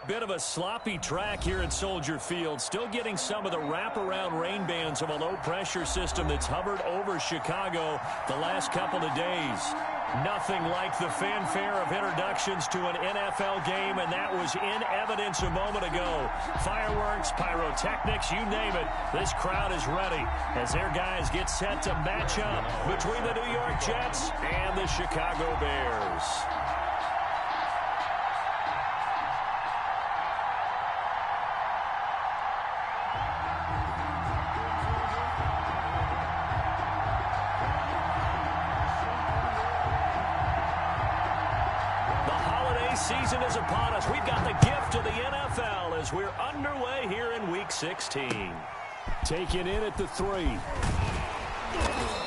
Bit of a sloppy track here at Soldier Field. Still getting some of the wraparound rain bands of a low-pressure system that's hovered over Chicago the last couple of days. Nothing like the fanfare of introductions to an NFL game, and that was in evidence a moment ago. Fireworks, pyrotechnics, you name it. This crowd is ready as their guys get set to match up between the New York Jets and the Chicago Bears. Season is upon us. We've got the gift of the NFL as we're underway here in Week 16. Taken in at the 3.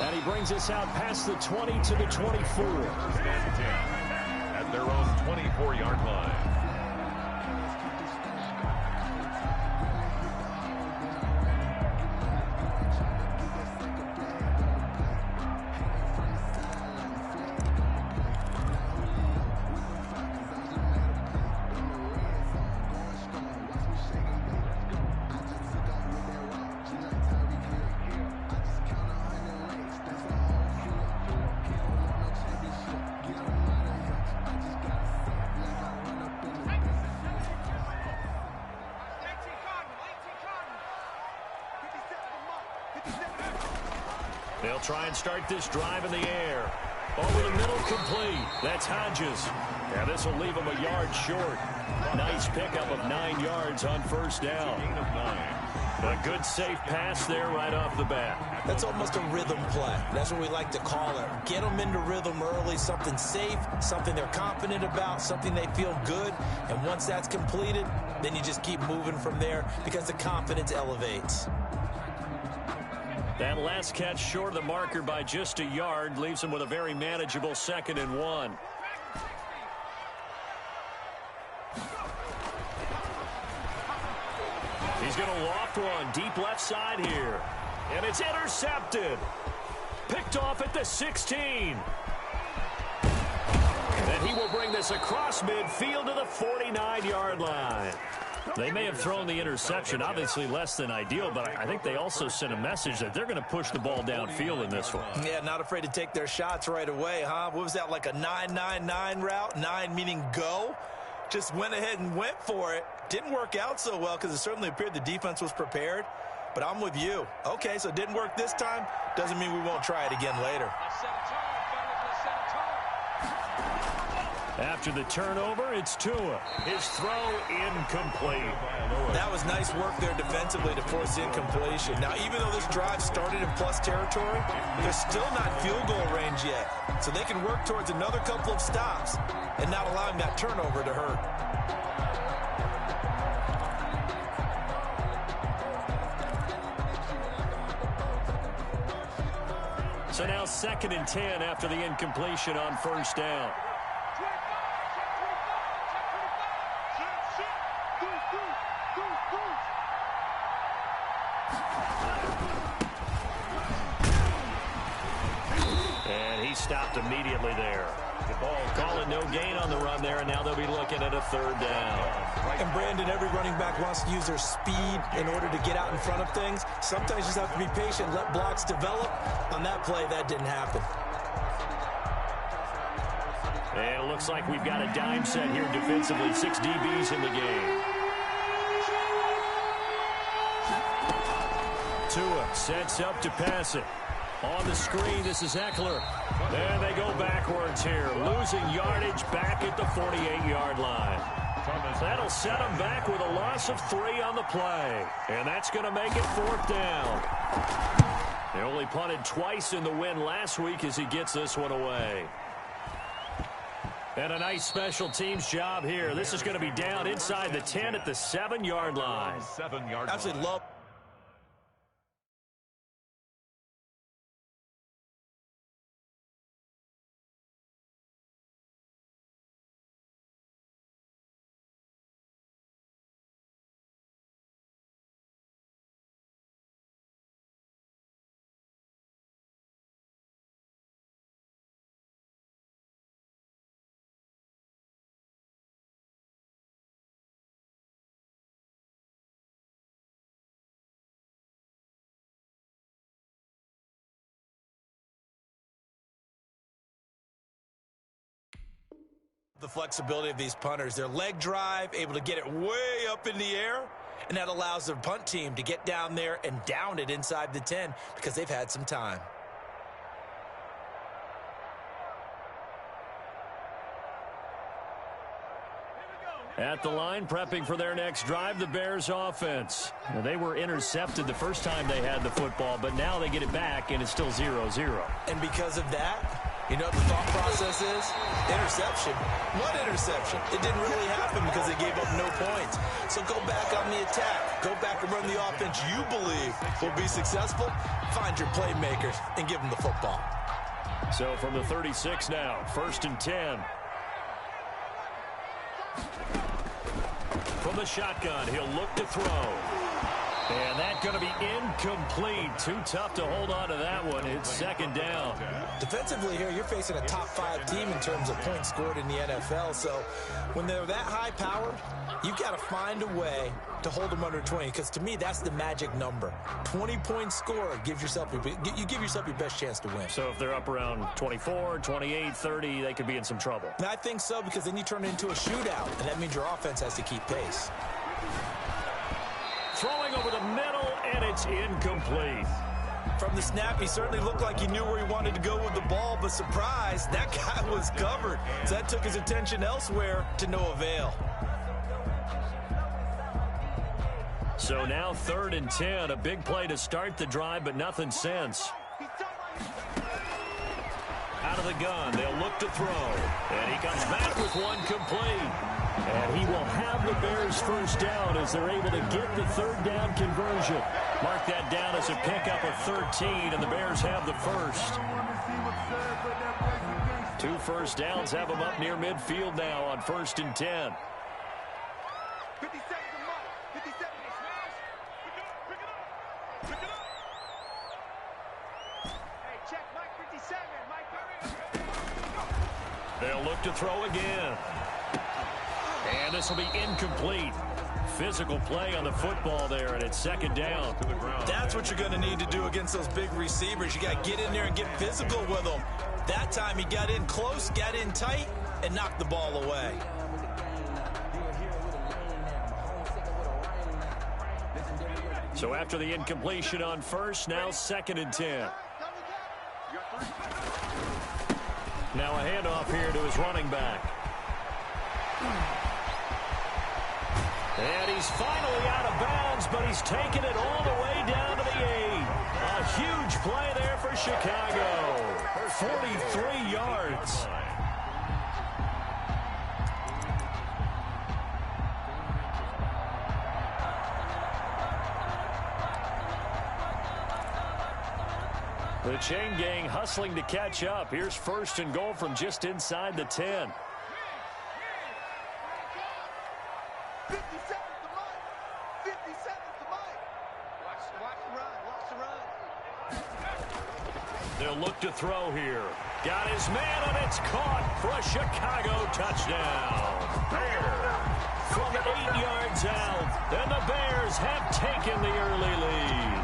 And he brings us out past the 20 to the 24. Stand 10 at their own 24-yard line. They'll try and start this drive in the air. Over the middle, complete. That's Hodges. Yeah, this will leave him a yard short. Nice pickup of 9 yards on first down. A good safe pass there right off the bat. That's almost a rhythm play. That's what we like to call it. Get them into rhythm early, something safe, something they're confident about, something they feel good. And once that's completed, then you just keep moving from there because the confidence elevates. That last catch short of the marker by just a yard leaves him with a very manageable 2nd and 1. He's going to loft one deep left side here. And it's intercepted. Picked off at the 16. And he will bring this across midfield to the 49-yard line. They may have thrown the interception, obviously less than ideal, but I think they also sent a message that they're going to push the ball downfield in this one. Yeah, not afraid to take their shots right away, huh? What was that, like a 9-9-9 route? 9 meaning go? Just went ahead and went for it. Didn't work out so well because it certainly appeared the defense was prepared. But I'm with you. Okay, so it didn't work this time. Doesn't mean we won't try it again later. After the turnover, it's Tua. His throw incomplete. That was nice work there defensively to force incompletion. Now, even though this drive started in plus territory, they're still not field goal range yet. So they can work towards another couple of stops and not allowing that turnover to hurt. So now 2nd and 10 after the incompletion on first down. And he stopped immediately there. Calling no gain on the run there, and now they'll be looking at a 3rd down. And Brandon, every running back wants to use their speed in order to get out in front of things. Sometimes you just have to be patient, let blocks develop. On that play, that didn't happen. And it looks like we've got a dime set here defensively. 6 DBs in the game. Tua sets up to pass it. On the screen, this is Eckler. There they go backwards here. Losing yardage back at the 48-yard line. That'll set them back with a loss of 3 on the play. And that's going to make it 4th down. They only punted twice in the win last week as he gets this one away. And a nice special teams job here. This is going to be down inside the 10 at the 7-yard line. Absolutely love The flexibility of these punters, their leg drive, able to get it way up in the air, and that allows their punt team to get down there and down it inside the 10 because they've had some time. At the line, prepping for their next drive, the Bears offense. Now, they were intercepted the first time they had the football, but now they get it back, and it's still 0-0. And because of that, you know what the thought process is? Interception. What interception? It didn't really happen because they gave up no points. So go back on the attack. Go back and run the offense you believe will be successful. Find your playmakers and give them the football. So from the 36 now, 1st and 10. From the shotgun, he'll look to throw. And that's going to be incomplete. Too tough to hold on to that one. It's 2nd down. Defensively here, you're facing a top 5 team in terms of points scored in the NFL. So when they're that high powered, you've got to find a way to hold them under 20. Because to me, that's the magic number. 20 points scored gives yourself you give yourself your best chance to win. So if they're up around 24, 28, 30, they could be in some trouble. And I think so, because then you turn it into a shootout, and that means your offense has to keep pace. Throwing over the middle, and it's incomplete. From the snap, he certainly looked like he knew where he wanted to go with the ball, but surprise, that guy was covered. So that took his attention elsewhere to no avail. So now 3rd and 10, a big play to start the drive, but nothing since. Out of the gun, they'll look to throw. And he comes back with one complete. And he will have the Bears' 1st down as they're able to get the 3rd down conversion. Mark that down as a pickup of 13, and the Bears have the 1st. 2 first downs have them up near midfield now on 1st and 10. 50 seconds a month. 50 seconds. Pick it up. Hey, check Mike 57. Mike, They'll look to throw again. And this will be incomplete. Physical play on the football there, and it's 2nd down. That's what you're going to need to do against those big receivers. You got to get in there and get physical with them. That time he got in close, got in tight, and knocked the ball away. So after the incompletion on 1st, now 2nd and 10. Now a handoff here to his running back. And he's finally out of bounds, but he's taken it all the way down to the 8. A huge play there for Chicago. 43 yards. The chain gang hustling to catch up. Here's 1st and goal from just inside the 10. 50 seconds to run. 50 seconds to run. Watch the run. Watch the run. They'll look to throw here. Got his man, and it's caught for a Chicago touchdown. From 8 yards out, and the Bears have taken the early lead.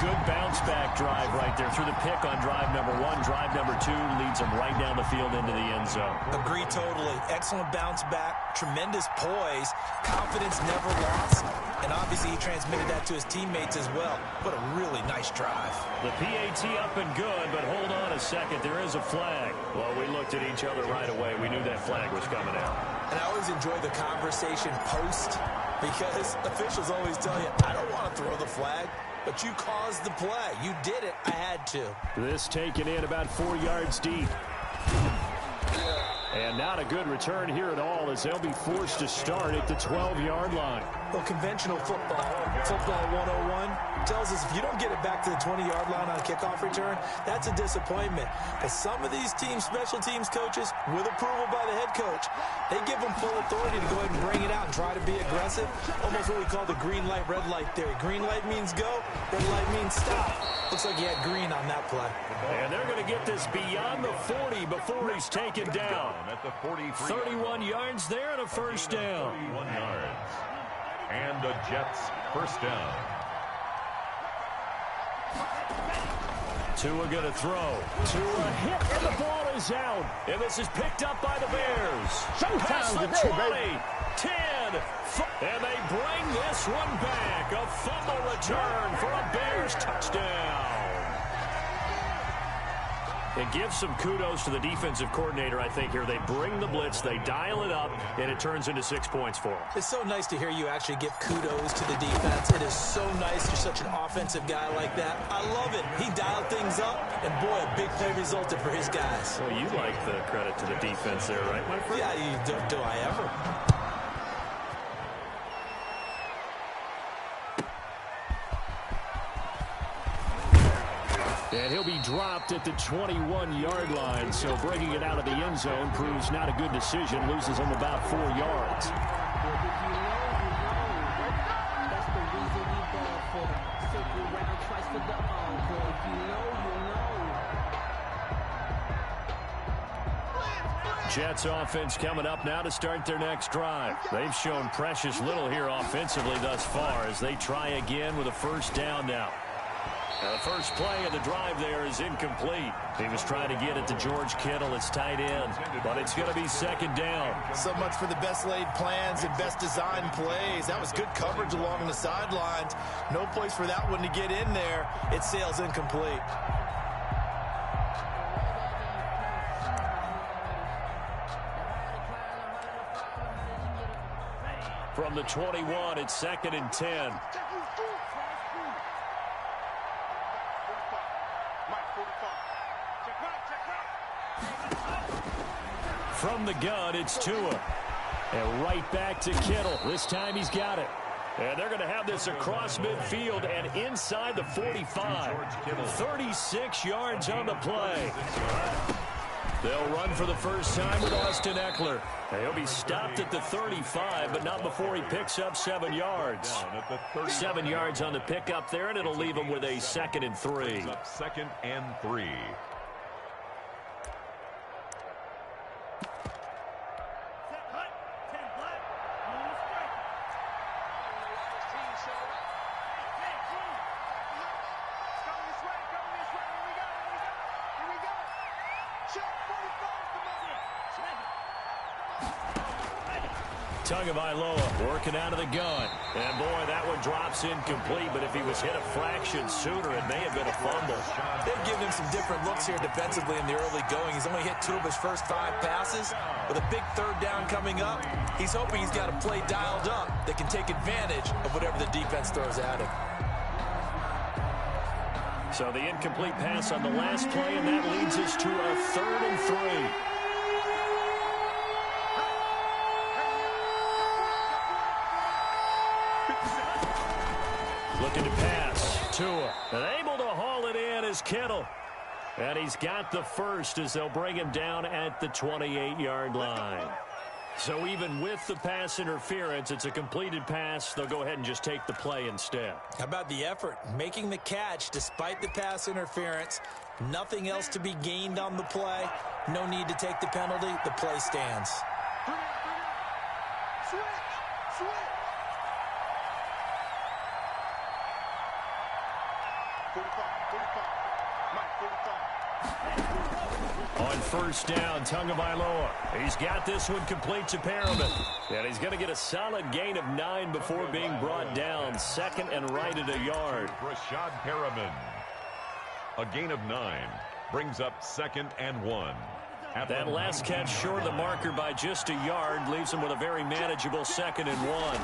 Good bounce-back drive right there through the pick on drive number 1. Drive number 2 leads them right down the field into the end zone. Agree totally. Excellent bounce back, tremendous poise, confidence never lost, and obviously he transmitted that to his teammates as well. What a really nice drive. The PAT up and good, but hold on a second. There is a flag. Well, we looked at each other right away. We knew that flag was coming out. And I always enjoy the conversation post, because officials always tell you, I don't want to throw the flag. But you caused the play. You did it. I had to. This taken in about 4 yards deep. And not a good return here at all, as they'll be forced to start at the 12-yard line. Well, conventional football 101, tells us if you don't get it back to the 20-yard line on a kickoff return, that's a disappointment. But some of these teams, special teams coaches, with approval by the head coach, they give them full authority to go ahead and bring it out and try to be aggressive. Almost what we call the green light, red light theory. Green light means go, red light means stop. Looks like he had green on that play. And they're going to get this beyond the 40 before he's taken down. At the 43. 31 yards there and a 1st down. 31 yards. And the Jets 1st down. Tua going to throw. Tua hit, and the ball is out. And this is picked up by the Bears. Past the 20, 10, and they bring this one back. A fumble return for a Bears touchdown. It gives some kudos to the defensive coordinator, I think, here. They bring the blitz, they dial it up, and it turns into 6 points for them. It's so nice to hear you actually give kudos to the defense. It is so nice you're such an offensive guy like that. I love it. He dialed things up, and boy, a big play resulted for his guys. Well, you like the credit to the defense there, right, my friend? Yeah, do I ever? And he'll be dropped at the 21-yard line, so bringing it out of the end zone proves not a good decision, loses him about 4 yards. Jets offense coming up now to start their next drive. They've shown precious little here offensively thus far as they try again with a first down now. Now, the first play of the drive there is incomplete. He was trying to get it to George Kittle, his tight end, but it's going to be second down. So much for the best laid plans and best designed plays. That was good coverage along the sidelines. No place for that one to get in there. It sails incomplete. From the 21, it's second and 10. From the gun, it's Tua. And right back to Kittle. This time he's got it. And they're going to have this across midfield and inside the 45. 36 yards on the play. They'll run for the first time with Austin Eckler. And he'll be stopped at the 35, but not before he picks up 7 yards. 7 yards on the pickup there, and it'll leave him with a second and 3. Second and 3. Tagovailoa working out of the gun. And, boy, that one drops incomplete, but if he was hit a fraction sooner, it may have been a fumble. They've given him some different looks here defensively in the early going. He's only hit 2 of his first 5 passes. With a big third down coming up, he's hoping he's got a play dialed up that can take advantage of whatever the defense throws at him. So the incomplete pass on the last play, and that leads us to a 3rd and 3. Looking to pass. Tua. And able to haul it in is Kittle. And he's got the first as they'll bring him down at the 28-yard line. So even with the pass interference, it's a completed pass. They'll go ahead and just take the play instead. How about the effort? Making the catch despite the pass interference. Nothing else to be gained on the play. No need to take the penalty. The play stands. Switch! Switch! On first down, Tagovailoa. He's got this one complete to Perriman. And he's going to get a solid gain of 9 before being brought down. Second and right at a yard. Rashad Perriman. A gain of 9 brings up 2nd and 1. That last catch short of the marker by just a yard leaves him with a very manageable 2nd and 1.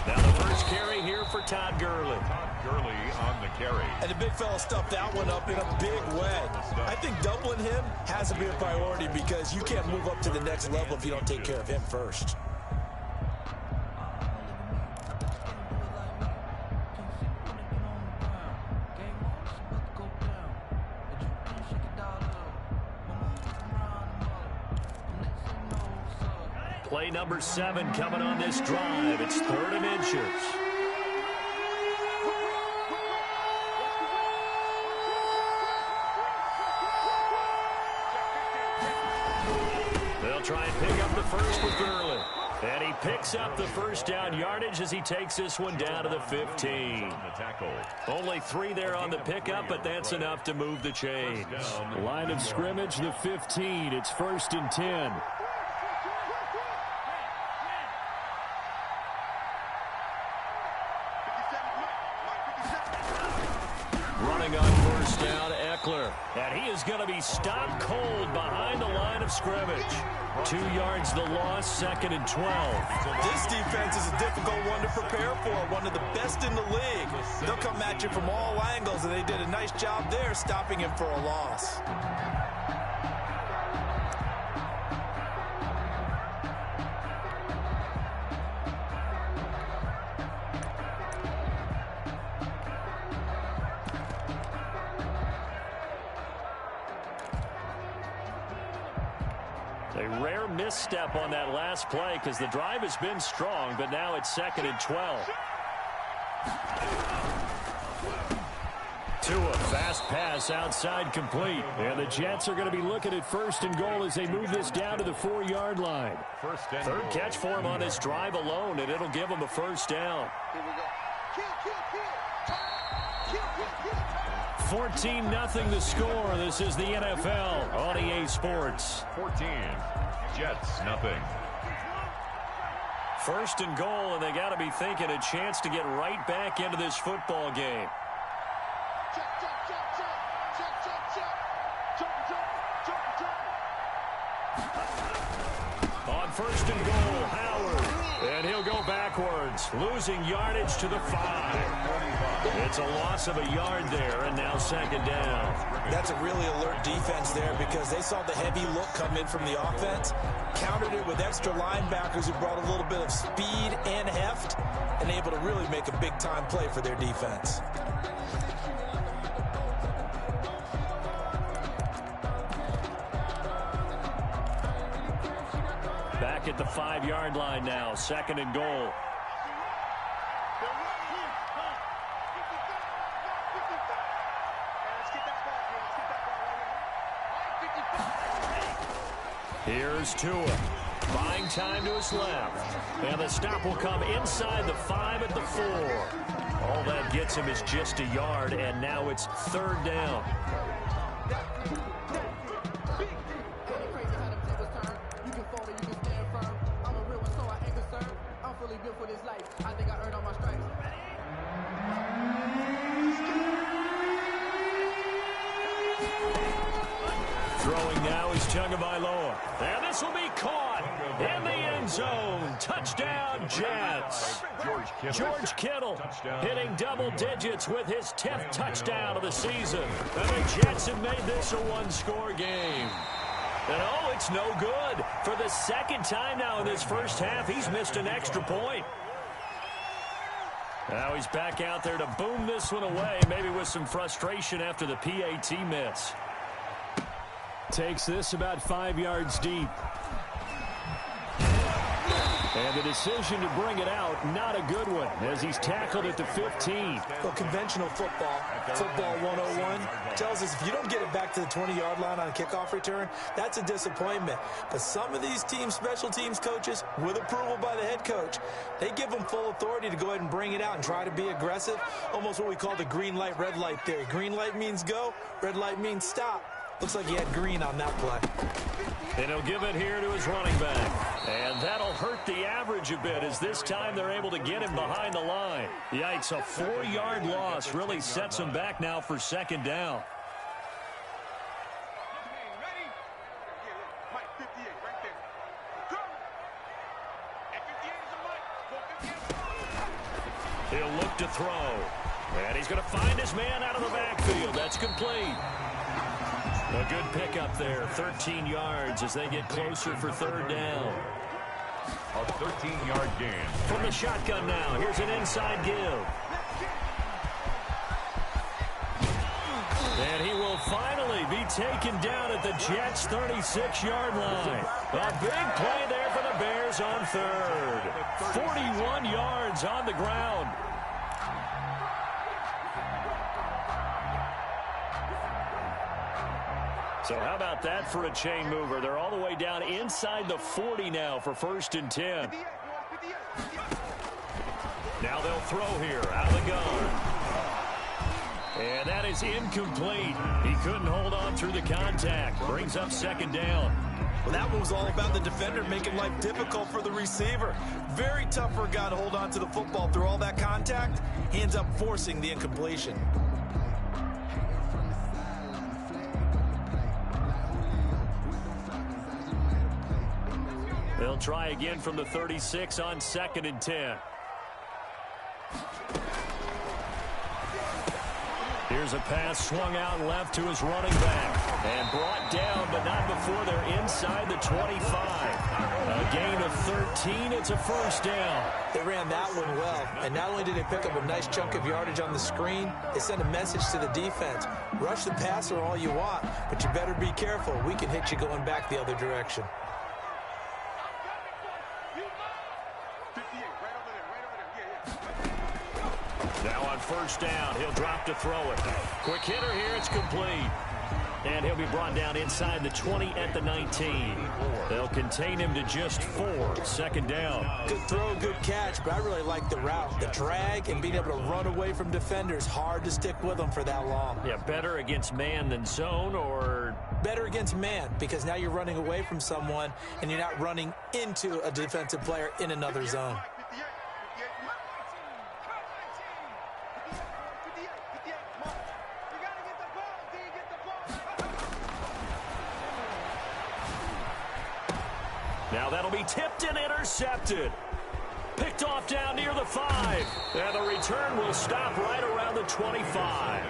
Now the first carry here for Todd Gurley. Todd Gurley on the carry. And the big fella stuffed that one up in a big way. I think doubling him has to be a priority because you can't move up to the next level if you don't take care of him first. Play number 7 coming on this drive. It's 3rd and inches. They'll try and pick up the first with Gurley. And he picks up the first down yardage as he takes this one down to the 15. Only 3 there on the pickup, but that's enough to move the chains. Line of scrimmage, the 15. It's 1st and 10. Running on first down, Eckler. And he is going to be stopped cold behind the line of scrimmage. 2 yards the loss, 2nd and 12. This defense is a difficult one to prepare for, one of the best in the league. They'll come at you from all angles, and they did a nice job there stopping him for a loss. A rare misstep on that last play because the drive has been strong, but now it's 2nd and 12. Tua, fast pass outside complete. And the Jets are going to be looking at 1st and goal as they move this down to the 4-yard line. Third catch for him on this drive alone, and it'll give him a first down. 14-0 the score. This is the NFL on EA Sports. 14, Jets, nothing. 1st and goal, and they got to be thinking a chance to get right back into this football game. On 1st and goal, Howard, and he'll go backwards, losing yardage to the 5. It's a loss of a yard there, and now 2nd down. That's a really alert defense there because they saw the heavy look come in from the offense, countered it with extra linebackers who brought a little bit of speed and heft, and able to really make a big-time play for their defense. Back at the 5-yard line now, 2nd and goal. Here's Tua, buying time to his left. And the stop will come inside the 5 at the 4. All that gets him is just a yard, and now it's 3rd down. Throwing now is Tagovailoa. And this will be caught in the end zone. Touchdown, Jets. George Kittle hitting double digits with his 10th touchdown of the season. And the Jets have made this a one-score game. And oh, it's no good. For the 2nd time now in this first half, he's missed an extra point. Now he's back out there to boom this one away, maybe with some frustration after the PAT miss. Takes this about 5 yards deep. And the decision to bring it out, not a good one, as he's tackled at the 15. Well, conventional football 101, tells us if you don't get it back to the 20-yard line on a kickoff return, that's a disappointment. But some of these teams, special teams coaches, with approval by the head coach, they give them full authority to go ahead and bring it out and try to be aggressive, almost what we call the green light, red light theory. Green light means go, red light means stop. Looks like he had green on that play. And he'll give it here to his running back. And that'll hurt the average a bit as this time they're able to get him behind the line. Yikes, a 4-yard loss really sets him back now for 2nd down. He'll look to throw. And he's going to find his man out of the backfield. That's complete. A good pickup there, 13 yards as they get closer for 3rd down. A 13-yard gain. From the shotgun now, here's an inside give. And he will finally be taken down at the Jets' 36-yard line. A big play there for the Bears on 3rd. 41 yards on the ground. So how about that for a chain mover? They're all the way down inside the 40 now for 1st and 10. Now they'll throw here out of the gun. And that is incomplete. He couldn't hold on through the contact. Brings up 2nd down. Well, that one was all about the defender making life difficult for the receiver. Very tough for a guy to hold on to the football through all that contact. He ends up forcing the incompletion. They'll try again from the 36 on 2nd and 10. Here's a pass swung out left to his running back. And brought down, but not before they're inside the 25. A gain of 13. It's a 1st down. They ran that one well. And not only did they pick up a nice chunk of yardage on the screen, they sent a message to the defense. Rush the passer all you want, but you better be careful. We can hit you going back the other direction. Now on 1st down, he'll drop to throw it. Quick hitter here, it's complete. And he'll be brought down inside the 20 at the 19. They'll contain him to just 4. 2nd down. Good throw, good catch, but I really like the route. The drag and being able to run away from defenders. Hard to stick with them for that long. Yeah, better against man than zone, or... Better against man, because now you're running away from someone and you're not running into a defensive player in another zone. Now that'll be tipped and intercepted. Picked off down near the 5. And the return will stop right around the 25.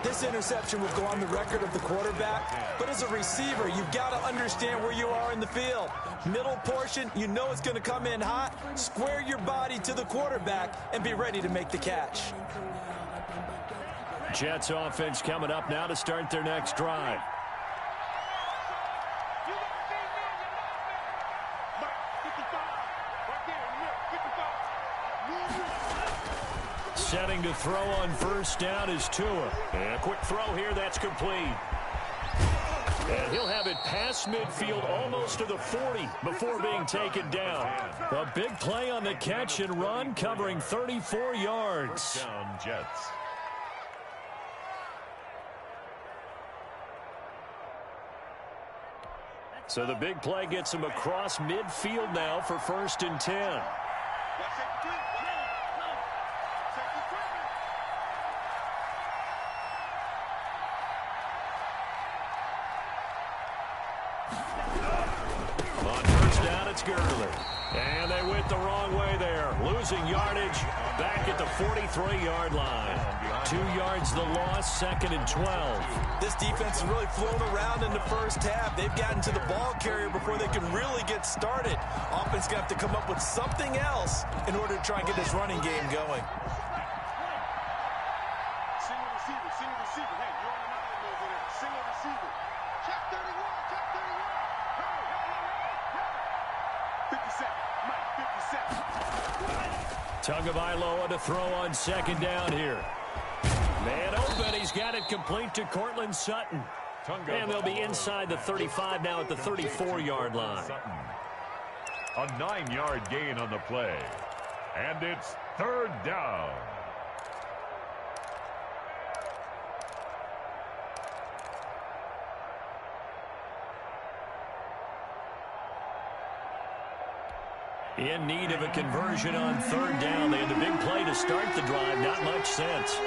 This interception will go on the record of the quarterback, but as a receiver, you've got to understand where you are in the field. Middle portion, you know it's going to come in hot. Square your body to the quarterback and be ready to make the catch. Jets offense coming up now to start their next drive. Setting to throw on 1st down is Tua. And a quick throw here, that's complete. And he'll have it past midfield almost to the 40 before being taken down. A big play on the catch and run, covering 34 yards. Down Jets. So the big play gets him across midfield now for 1st and 10. On 1st down, it's Gurley. And they went the wrong way there. Losing yardage back at the 43-yard line. 2 yards the loss, 2nd and 12. This defense has really flown around in the first half. They've gotten to the ball carrier before they can really get started. Offense going to have to come up with something else in order to try and get this running game going. Single receiver, single receiver. Hey, you're on an island over there. Single receiver. Check 31, check 31. Hey, 57, Mike, 57. Tagovailoa to throw on 2nd down here. Man open, he's got it complete to Cortland Sutton. And they'll be inside the 35 now at the 34-yard line. A 9-yard gain on the play. And it's 3rd down. In need of a conversion on 3rd down. They had the big play to start the drive. Not much sense.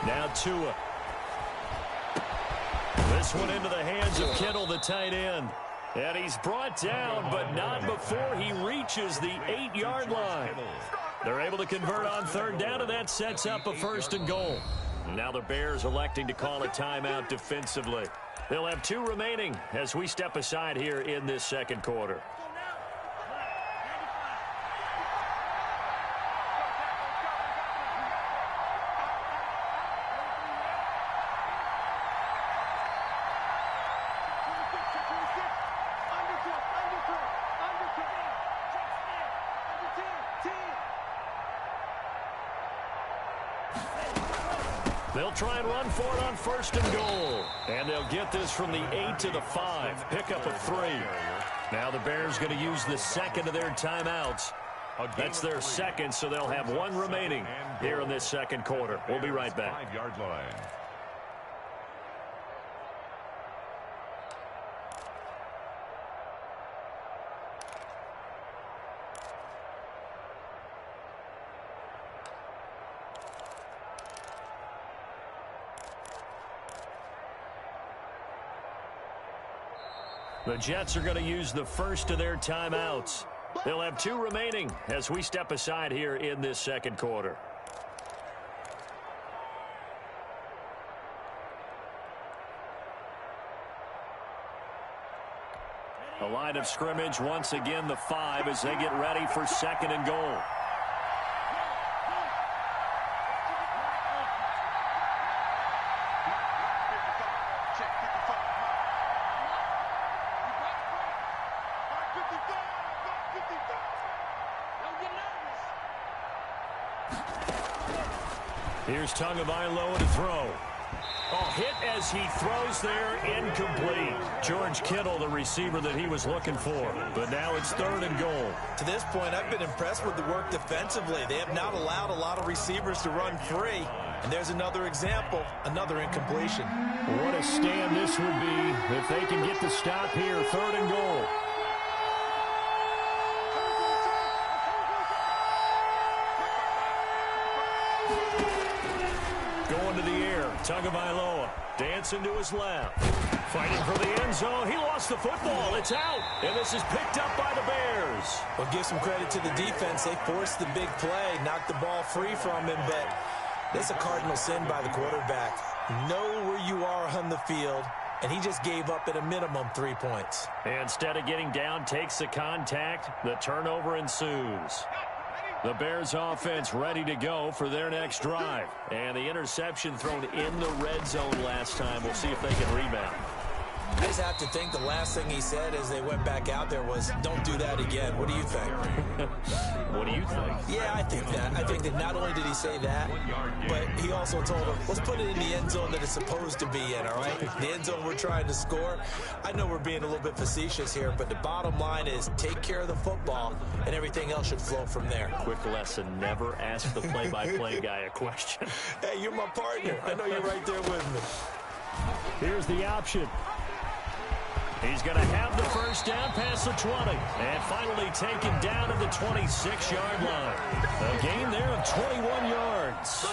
Now Tua. This one into the hands of Kittle, the tight end. And he's brought down, but not before he reaches the 8-yard line. They're able to convert on 3rd down, and that sets up a 1st and goal. Now the Bears electing to call a timeout defensively. They'll have 2 remaining as we step aside here in this 2nd quarter. They'll try and run for it on 1st and goal. And they'll get this from the 8 to the 5. Pickup of 3. Now the Bears going to use the second of their timeouts. That's their second, so they'll have 1 remaining here in this second quarter. We'll be right back. 5-yard line. The Jets are going to use the first of their timeouts. They'll have 2 remaining as we step aside here in this second quarter. The line of scrimmage, once again, the 5 as they get ready for 2nd and goal. Here's Tagovailoa to throw. Oh, hit as he throws there, incomplete. George Kittle, the receiver that he was looking for. But now it's 3rd and goal. To this point, I've been impressed with the work defensively. They have not allowed a lot of receivers to run free. And there's another example, another incompletion. What a stand this would be if they can get the stop here. 3rd and goal. Going to the air. Tagovailoa dancing to his left. Fighting for the end zone. He lost the football. It's out. And this is picked up by the Bears. Well, give some credit to the defense. They forced the big play, knocked the ball free from him, but that's a cardinal sin by the quarterback. Know where you are on the field, and he just gave up at a minimum 3 points. Instead of getting down, takes the contact. The turnover ensues. The Bears offense ready to go for their next drive. And the interception thrown in the red zone last time. We'll see if they can rebound. I just have to think the last thing he said as they went back out there was, don't do that again. What do you think? What do you think? Yeah, I think that. I think that not only did he say that, but he also told him, let's put it in the end zone that it's supposed to be in, all right? The end zone we're trying to score. I know we're being a little bit facetious here, but the bottom line is take care of the football, and everything else should flow from there. Quick lesson, never ask the play-by-play guy a question. Hey, you're my partner. I know you're right there with me. Here's the option. He's going to have the first down past the 20. And finally taken down at the 26-yard line. A gain there of 21 yards.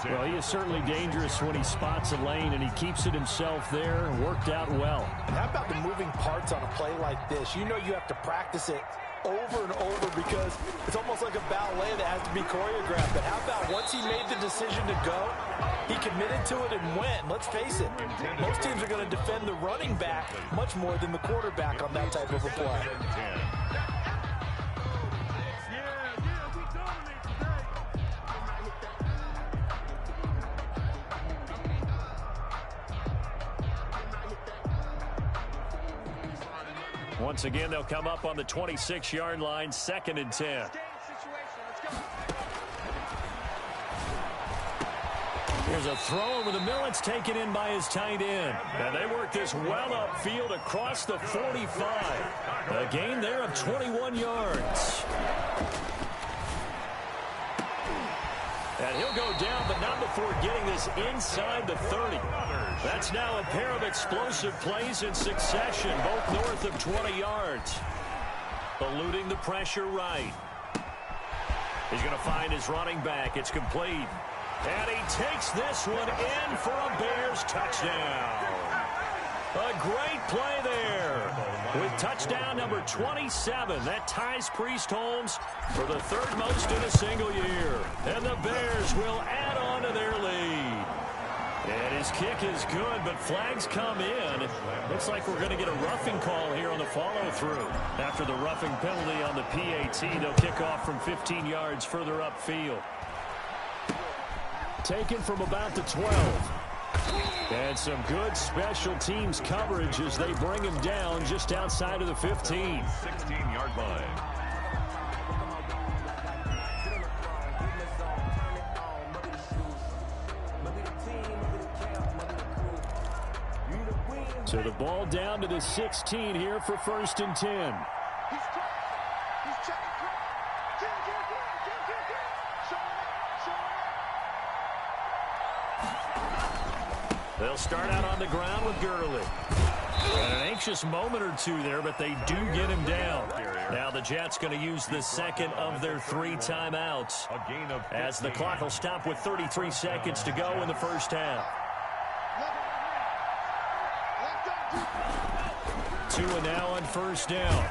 Well, he is certainly dangerous when he spots a lane, and he keeps it himself there. Worked out well. And how about the moving parts on a play like this? You know you have to practice it over and over because it's almost like a ballet that has to be choreographed. But how about once he made the decision to go, he committed to it and went. Let's face it, most teams are going to defend the running back much more than the quarterback on that type of a play. Once again, they'll come up on the 26-yard line, 2nd and 10. Here's a throw over the middle. It's taken in by his tight end. And they work this well upfield across the 45. A gain there of 21 yards. And he'll go down, but not before getting this inside the 30. That's now a pair of explosive plays in succession, both north of 20 yards. Eluding the pressure right. He's going to find his running back. It's complete. And he takes this one in for a Bears touchdown. A great play there. With touchdown number 27, that ties Priest Holmes for the 3rd most in a single year. And the Bears will add on to their lead. And his kick is good, but flags come in. Looks like we're going to get a roughing call here on the follow-through. After the roughing penalty on the PAT, they'll kick off from 15 yards further upfield. Taken from about the 12. And some good special teams coverage as they bring him down just outside of the 15. 16-yard line. So the ball down to the 16 here for 1st and 10. He's checking. They'll start out on the ground with Gurley. And an anxious moment or two there, but they do get him down. Now the Jets going to use the second of their 3 timeouts as the clock will stop with 33 seconds to go in the first half. 2 and now on 1st down.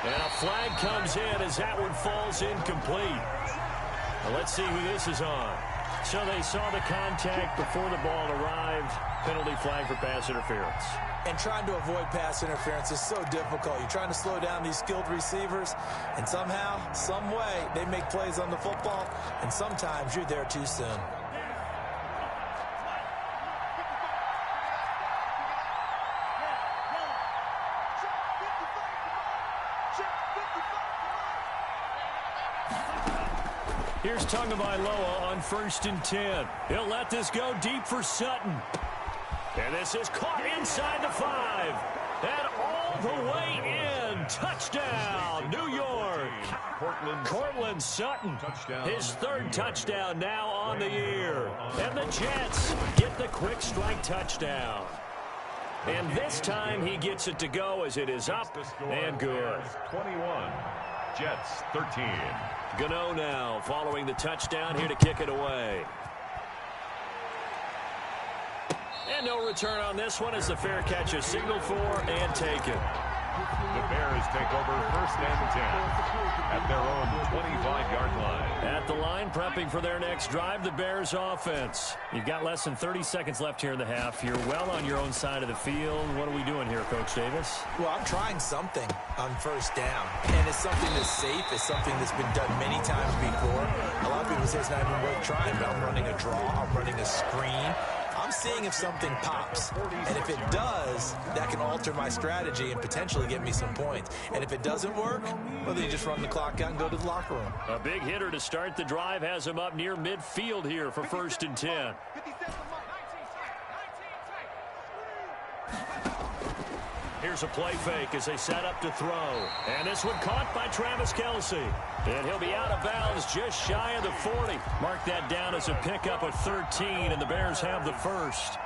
And a flag comes in as that one falls incomplete. Now let's see who this is on. So they saw the contact before the ball arrived. Penalty flag for pass interference. And trying to avoid pass interference is so difficult. You're trying to slow down these skilled receivers, and somehow, some way, they make plays on the football, and sometimes you're there too soon. Here's Tagovailoa on 1st and 10. He'll let this go deep for Sutton. And this is caught inside the 5. And all the way in. Touchdown, New York. Cortland Sutton, his 3rd touchdown now on the year. And the Jets get the quick strike touchdown. And this time he gets it to go as it is up and good. 21, Jets 13. Gano now following the touchdown here to kick it away. And no return on this one as the fair catch is signaled for and taken. The Bears take over 1st and 10 at their own 25-yard line. At the line, prepping for their next drive, the Bears offense. You've got less than 30 seconds left here in the half. You're well on your own side of the field. What are we doing here, Coach Davis? Well, I'm trying something on 1st down, and it's something that's safe. It's something that's been done many times before. A lot of people say it's not even worth trying, but I'm running a draw. I'm running a screen. I'm seeing if something pops, and if it does, that can alter my strategy and potentially get me some points. And if it doesn't work, well, then you just run the clock out and go to the locker room. A big hitter to start the drive has him up near midfield here for 1st and 10. Here's a play fake as they set up to throw. And this one caught by Travis Kelce. And he'll be out of bounds just shy of the 40. Mark that down as a pickup of 13, and the Bears have the 1st.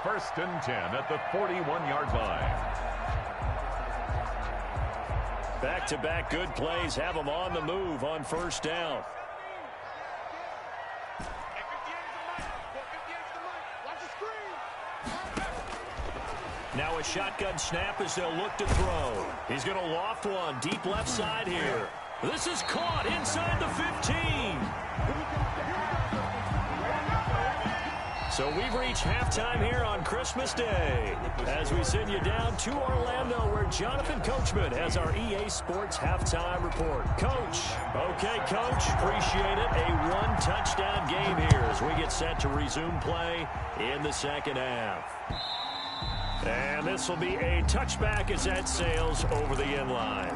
1st and 10 at the 41-yard line. Back-to-back good plays have them on the move on 1st down. Now a shotgun snap as they'll look to throw. He's going to loft one deep left side here. This is caught inside the 15. So we've reached halftime here on Christmas Day as we send you down to Orlando where Jonathan Coachman has our EA Sports halftime report. Coach. Okay, Coach. Appreciate it. A 1-touchdown game here as we get set to resume play in the 2nd half. And this will be a touchback as that sails over the end line.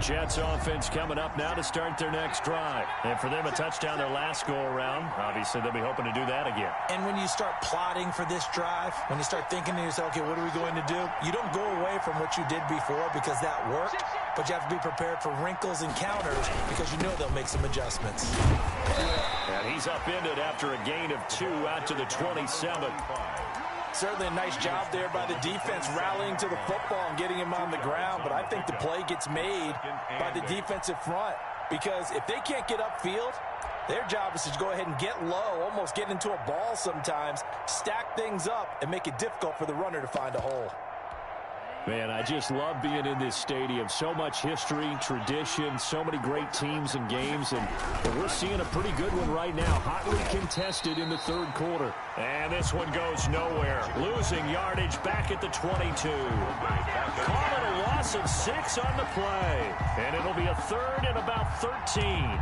Jets offense coming up now to start their next drive. And for them, a touchdown their last go-around. Obviously, they'll be hoping to do that again. And when you start plotting for this drive, when you start thinking to yourself, okay, what are we going to do? You don't go away from what you did before because that worked, but you have to be prepared for wrinkles and counters because you know they'll make some adjustments. And he's upended after a gain of 2 out to the 27. Certainly a nice job there by the defense rallying to the football and getting him on the ground, but I think the play gets made by the defensive front because if they can't get upfield, their job is to go ahead and get low, almost get into a ball sometimes, stack things up, and make it difficult for the runner to find a hole. Man, I just love being in this stadium. So much history, tradition, so many great teams and games, and we're seeing a pretty good one right now. Hotly contested in the 3rd quarter. And this one goes nowhere. Losing yardage back at the 22. Call it a loss of 6 on the play. And it'll be a 3rd and about 13.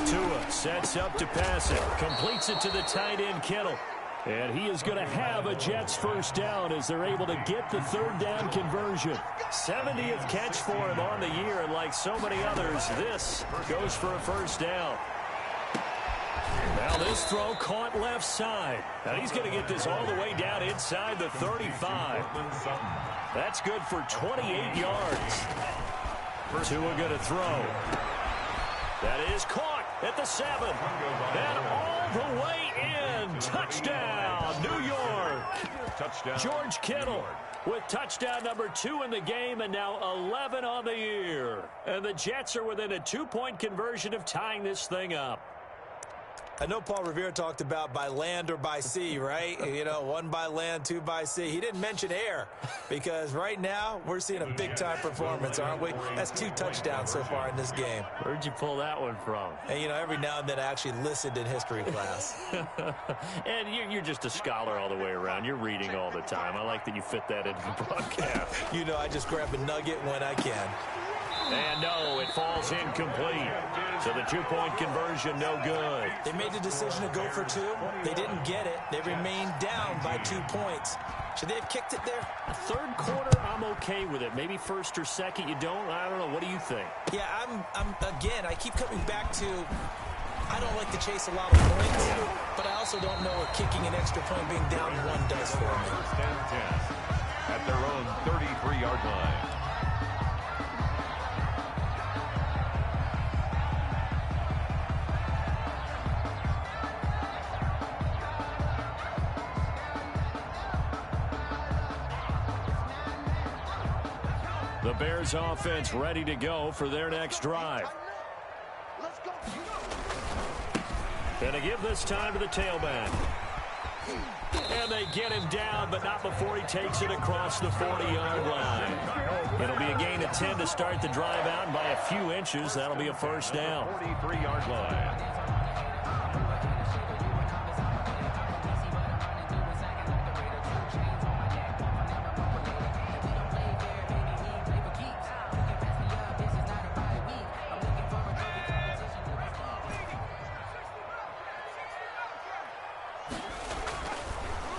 Tua sets up to pass it. Completes it to the tight end, Kittle. And he is going to have a Jets first down as they're able to get the third down conversion. 70th catch for him on the year, and like so many others, this goes for a first down. Now this throw caught left side. Now he's going to get this all the way down inside the 35. That's good for 28 yards. Tua going to throw. That is caught at the 7. And all the way in. Touchdown, New York. Touchdown. George Kittle with touchdown number 2 in the game, and now 11 on the year. And the Jets are within a 2-point conversion of tying this thing up. I know Paul Revere talked about by land or by sea, right? You know, 1 by land, 2 by sea. He didn't mention air because right now we're seeing a big-time performance, aren't we? That's 2 touchdowns so far in this game. Where'd you pull that one from? And, you know, every now and then I actually listened in history class. And you're just a scholar all the way around. You're reading all the time. I like that you fit that into the broadcast. You know, I just grab a nugget when I can. And no, it falls incomplete. So the 2-point conversion, no good. They made the decision to go for 2. They didn't get it. They remained down by 2 points. Should they have kicked it there? Third quarter, I'm okay with it. Maybe first or second, you don't. I don't know. What do you think? Yeah, again, I keep coming back to I don't like to chase a lot of points, but I also don't know what kicking an extra point being down 1 does for me. First and 10 at their own 33-yard line. The Bears offense ready to go for their next drive. Going to give this time to the tailback. And they get him down, but not before he takes it across the 40-yard line. It'll be a gain of 10 to start the drive out, and by a few inches, that'll be a first down. 43-yard line.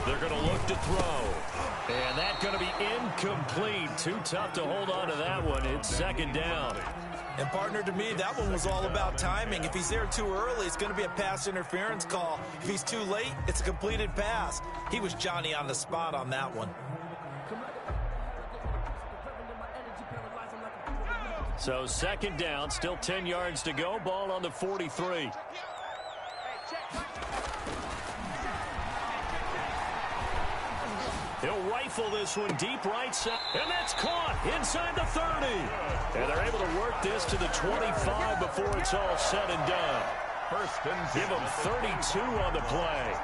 They're going to look to throw. And that's going to be incomplete. Too tough to hold on to that one. It's second down. And, partner, to me, that one was all about timing. If he's there too early, it's going to be a pass interference call. If he's too late, it's a completed pass. He was Johnny on the spot on that one. So second down, still 10 yards to go. Ball on the 43. He'll rifle this one deep right side. And that's caught inside the 30. And they're able to work this to the 25 before it's all said and done. First and 10. Give him 32 on the play.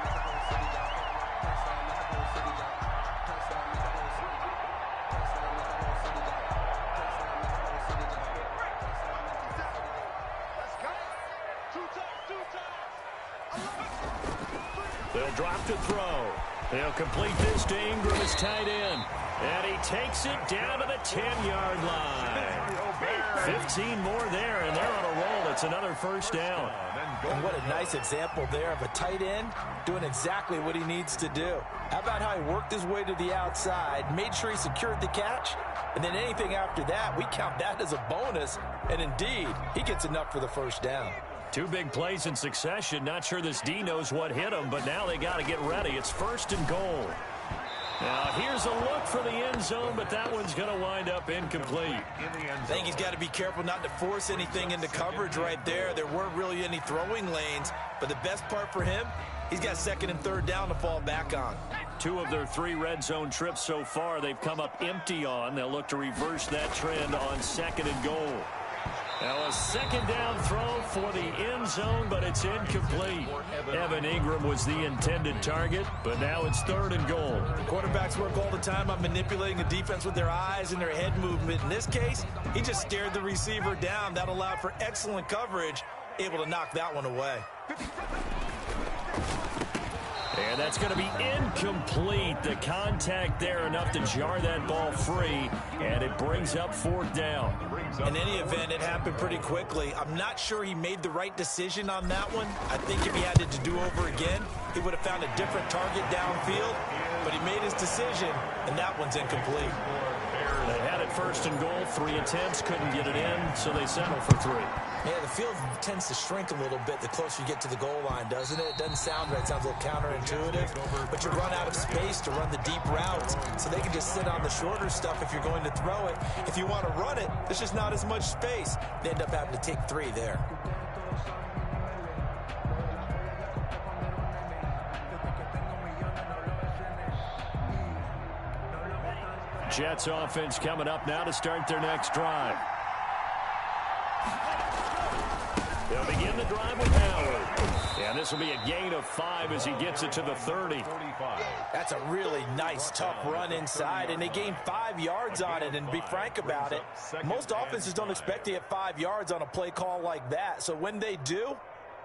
They'll drop to throw. They'll complete this to Ingram, his tight end. And he takes it down to the 10-yard line. 15 more there, and they're on a roll. It's another first down. And what a nice example there of a tight end doing exactly what he needs to do. How about how he worked his way to the outside, made sure he secured the catch, and then anything after that, we count that as a bonus. And indeed, he gets enough for the first down. 2 big plays in succession. Not sure this D knows what hit him, but now they got to get ready. It's first and goal. Now here's a look for the end zone, but that one's going to wind up incomplete. I think he's got to be careful not to force anything into coverage right there. There weren't really any throwing lanes, but the best part for him, he's got second and third down to fall back on. 2 of their 3 red zone trips so far, they've come up empty on. They'll look to reverse that trend on second and goal. Now a second down throw for the end zone, but it's incomplete. Evan Ingram was the intended target, but now it's third and goal. Quarterbacks work all the time on manipulating the defense with their eyes and their head movement. In this case, he just stared the receiver down. That allowed for excellent coverage, able to knock that one away. And that's going to be incomplete. The contact there enough to jar that ball free, and it brings up 4th down. In any event, it happened pretty quickly. I'm not sure he made the right decision on that one. I think if he had it to do over again, he would have found a different target downfield, but he made his decision, and that one's incomplete. They had it 1st and goal, 3 attempts, couldn't get it in, so they settle for 3. Yeah, the field tends to shrink a little bit the closer you get to the goal line, doesn't it? It doesn't sound right. It sounds a little counterintuitive. But you run out of space to run the deep routes, so they can just sit on the shorter stuff if you're going to throw it. If you want to run it, there's just not as much space. They end up having to take 3 there. Jets offense coming up now to start their next drive. They'll begin the drive with Howard. And this will be a gain of 5 as he gets it to the 30. That's a really nice, tough run inside, and they gained 5 yards on it. And be frank about it, most offenses don't expect to get 5 yards on a play call like that. So when they do,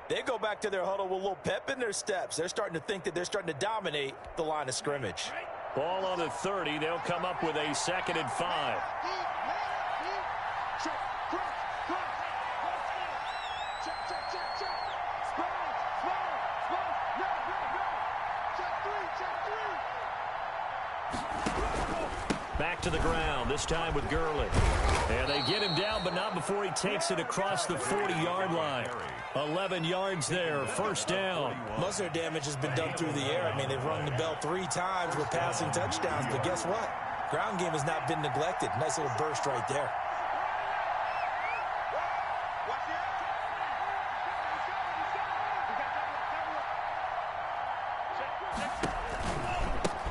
they go back to their huddle with a little pep in their steps. They're starting to think that they're starting to dominate the line of scrimmage. Ball on the 30. They'll come up with a 2nd and 5. Back to the ground, this time with Gurley. And they get him down, but not before he takes it across the 40-yard line. 11 yards there, 1st down. Most of their damage has been done through the air. I mean, they've rung the bell 3 times with passing touchdowns, but guess what? Ground game has not been neglected. Nice little burst right there.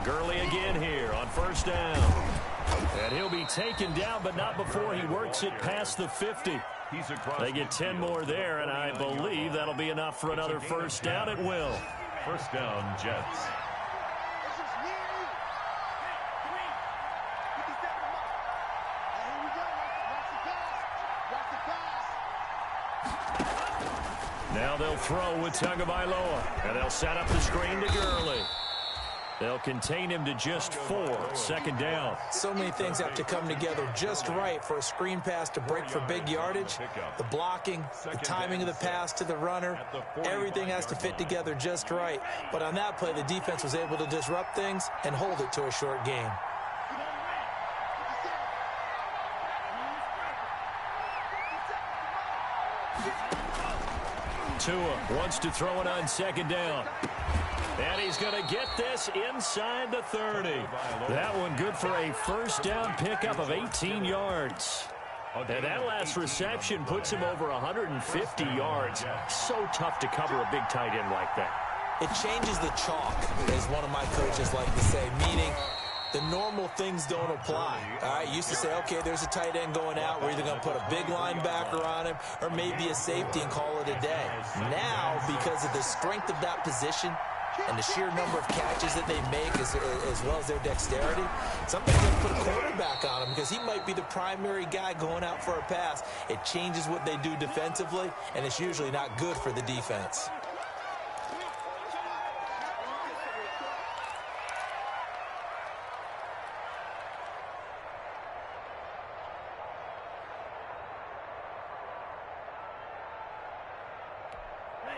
Gurley again here on 1st down. And he'll be taken down, but not before he works it past the 50. They get 10 more there, and I believe that'll be enough for another 1st down. It will. 1st down, Jets. Now they'll throw with Tagovailoa, and they'll set up the screen to Gurley. They'll contain him to just 4, 2nd down. So many things have to come together just right for a screen pass to break for big yardage. The blocking, the timing of the pass to the runner, everything has to fit together just right. But on that play, the defense was able to disrupt things and hold it to a short game. Tua wants to throw it on 2nd down. And he's going to get this inside the 30. That one good for a 1st down pickup of 18 yards. And that last reception puts him over 150 yards. So tough to cover a big tight end like that. It changes the chalk, as one of my coaches like to say, meaning the normal things don't apply. All right, used to say, okay, there's a tight end going out. We're either going to put a big linebacker on him or maybe a safety and call it a day. Now, because of the strength of that position and the sheer number of catches that they make as well as their dexterity, sometimes they put a quarterback on him because he might be the primary guy going out for a pass. It changes what they do defensively, and it's usually not good for the defense.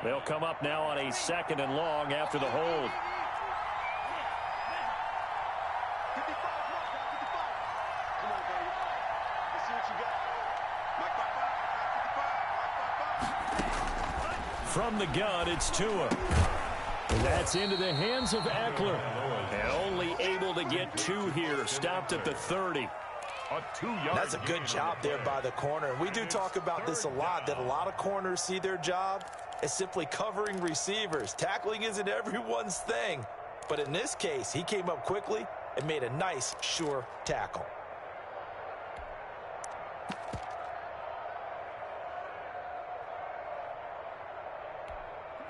They'll come up now on a 2nd and long after the hold. From the gun, it's Tua. And that's into the hands of Eckler. And only able to get 2 here. Stopped at the 30. That's a good job there by the corner. We do talk about this a lot, that a lot of corners see their job as simply covering receivers. Tackling isn't everyone's thing. But in this case, he came up quickly and made a nice, sure tackle.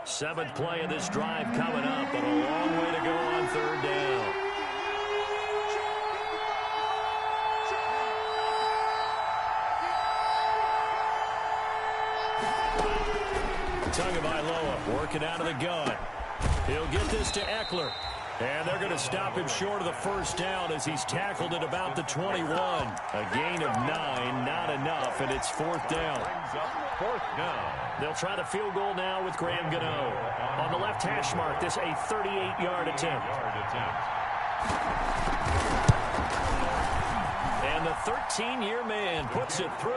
Seventh play of this drive coming up, but a long way to go on 3rd down. Tagovailoa working out of the gun. He'll get this to Eckler. And they're going to stop him short of the first down as he's tackled at about the 21. A gain of 9, not enough, and it's fourth down. Brings up fourth down. They'll try the field goal now with Graham Gano. On the left hash mark, this a 38-yard attempt. And the 13-year man puts it through.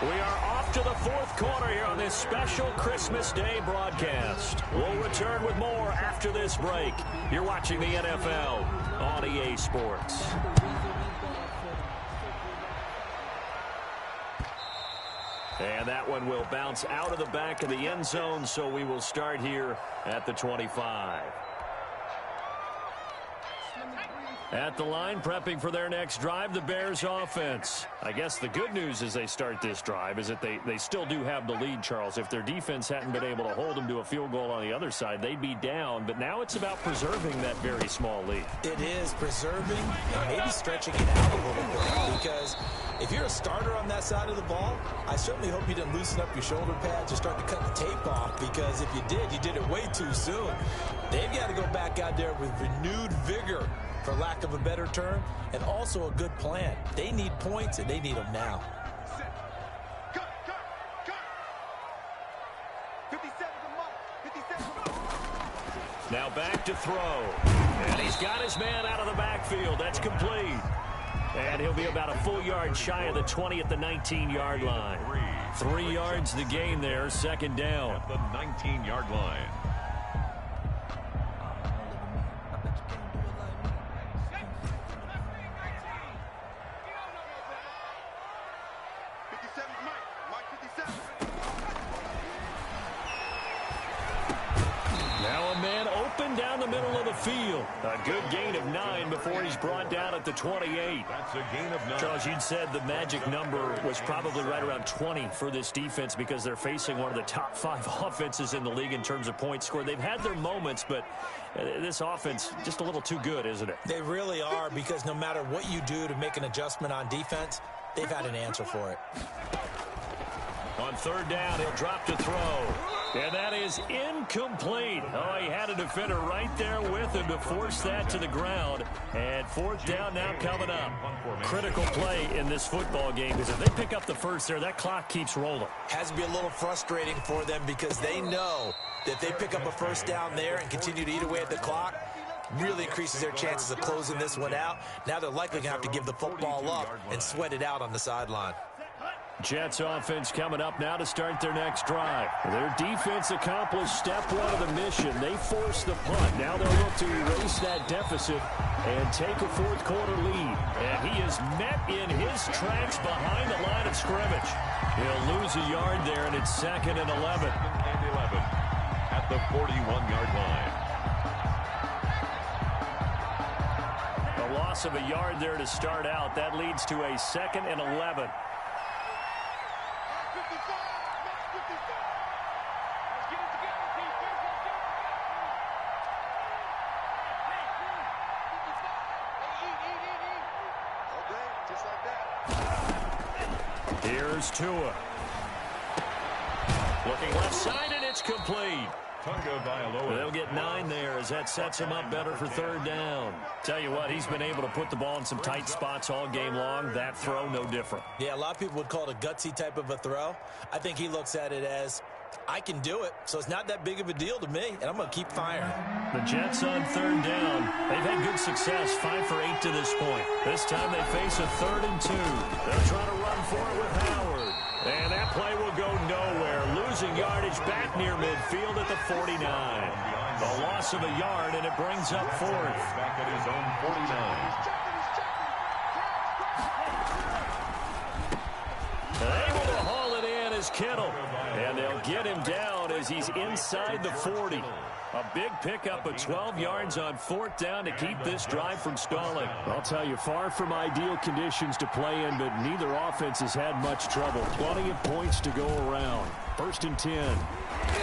We are off to the fourth quarter here on this special Christmas Day broadcast. We'll return with more after this break. You're watching the NFL on EA Sports. And that one will bounce out of the back of the end zone, so we will start here at the 25. At the line, prepping for their next drive, the Bears offense. I guess the good news as they start this drive is that they still do have the lead, Charles. If their defense hadn't been able to hold them to a field goal on the other side, they'd be down. But now it's about preserving that very small lead. It is preserving and maybe stretching it out a little bit, because if you're a starter on that side of the ball, I certainly hope you didn't loosen up your shoulder pads or start to cut the tape off, because if you did it way too soon. They've got to go back out there with renewed vigor, for lack of a better term, and also a good plan. They need points, and they need them now. Cut. 57 to Mike. 57 to Mike. Now back to throw. And he's got his man out of the backfield. That's complete. And he'll be about a full yard shy of the 20 at the 19-yard line. 3 yards the gain there, second down. At the 19-yard line. Now a man open down the middle of the field. A good gain of 9 before he's brought down at the 28. That's a gain of 9. Charles, you'd said the magic number was probably right around 20 for this defense because they're facing one of the top 5 offenses in the league in terms of points scored. They've had their moments, but this offense just a little too good, isn't it? They really are, because no matter what you do to make an adjustment on defense, they've had an answer for it. On third down, he'll drop to throw. And that is incomplete. Oh, he had a defender right there with him to force that to the ground. And fourth down now coming up. Critical play in this football game, because if they pick up the first there, that clock keeps rolling. Has to be a little frustrating for them, because they know that if they pick up a first down there and continue to eat away at the clock, really increases their chances of closing this one out. Now they're likely going to have to give the football up and sweat it out on the sideline. Jets offense coming up now to start their next drive. Their defense accomplished step 1 of the mission. They forced the punt. Now they'll look to erase that deficit and take a fourth quarter lead. And he is met in his tracks behind the line of scrimmage. He'll lose a yard there, and it's 2nd and 11. And 11 at the 41-yard line. A loss of a yard there to start out. That leads to a 2nd and 11. Here's Tua. Looking left side, and it's complete. They'll get 9 there as that sets him up better for third down. Tell you what, he's been able to put the ball in some tight spots all game long. That throw, no different. Yeah, a lot of people would call it a gutsy type of a throw. I think he looks at it as, I can do it, so it's not that big of a deal to me, and I'm going to keep firing. The Jets on third down. They've had good success, 5 for 8 to this point. This time they face a 3rd and 2. They'll try to run for it with Howard. And that play will go nowhere. Losing yardage back near midfield at the 49. A loss of a yard, and it brings up 4th. Back at his own 49. Able to haul it in is Kittle. And they'll get him down as he's inside the 40. A big pickup of 12 yards on 4th down to keep this drive from stalling. I'll tell you, far from ideal conditions to play in, but neither offense has had much trouble. Plenty of points to go around. 1st and 10.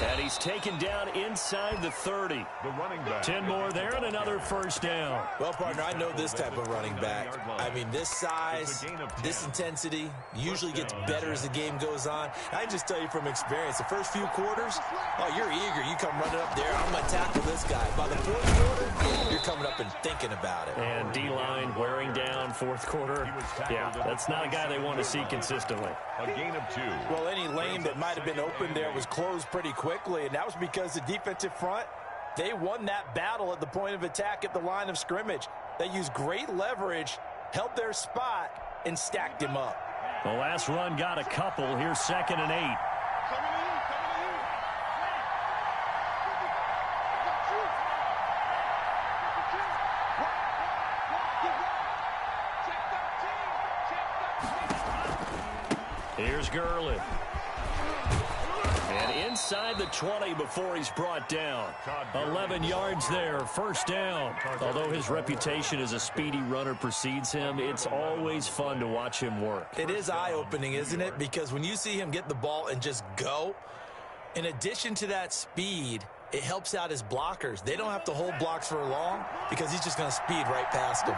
And he's taken down inside the 30. The running back. 10 more there and another first down. Well, partner, I know this type of running back. I mean, this size, this intensity usually gets better as the game goes on. I just tell you from experience, the first few quarters, oh, you're eager. You come running up there. I'm going to tackle this guy. By the fourth quarter, you're coming up and thinking about it. And D-line wearing down fourth quarter. Yeah, that's not a guy they want to see consistently. A gain of 2. Well, any lane that might have been open there was closed pretty quickly, and that was because the defensive front, they won that battle at the point of attack at the line of scrimmage. They used great leverage, held their spot, and stacked him up. The last run got a couple. Here's 2nd and 8. Here's Gurley. And inside the 20 before he's brought down. 11 yards there, first down. Although his reputation as a speedy runner precedes him, it's always fun to watch him work. It is eye-opening, isn't it? Because when you see him get the ball and just go, in addition to that speed, it helps out his blockers. They don't have to hold blocks for long because he's just going to speed right past them.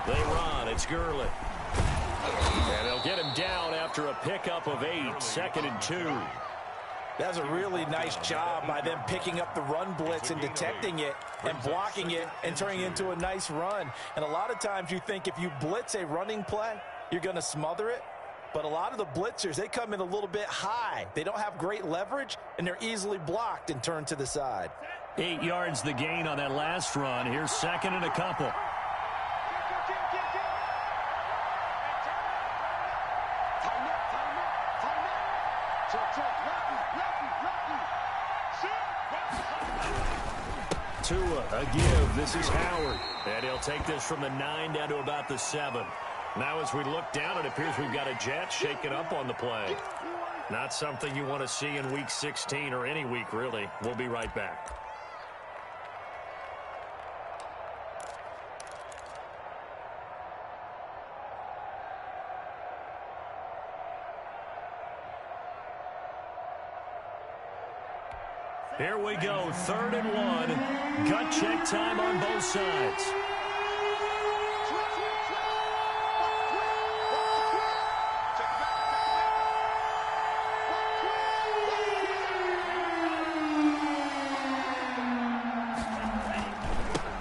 They run. It's Gurley. And they'll get him down after a pickup of 8. 2nd and 2. That's a really nice job by them picking up the run blitz and detecting it and blocking it and turning it into a nice run. And a lot of times you think if you blitz a running play, you're going to smother it. But a lot of the blitzers, they come in a little bit high. They don't have great leverage, and they're easily blocked and turned to the side. 8 yards the gain on that last run. Here's 2nd and a couple. Tua, a give. This is Howard. And he'll take this from the 9 down to about the 7. Now as we look down, it appears we've got a jet shaken up on the play. Not something you want to see in Week 16 or any week, really. We'll be right back. Here we go, 3rd and 1. Gut check time on both sides.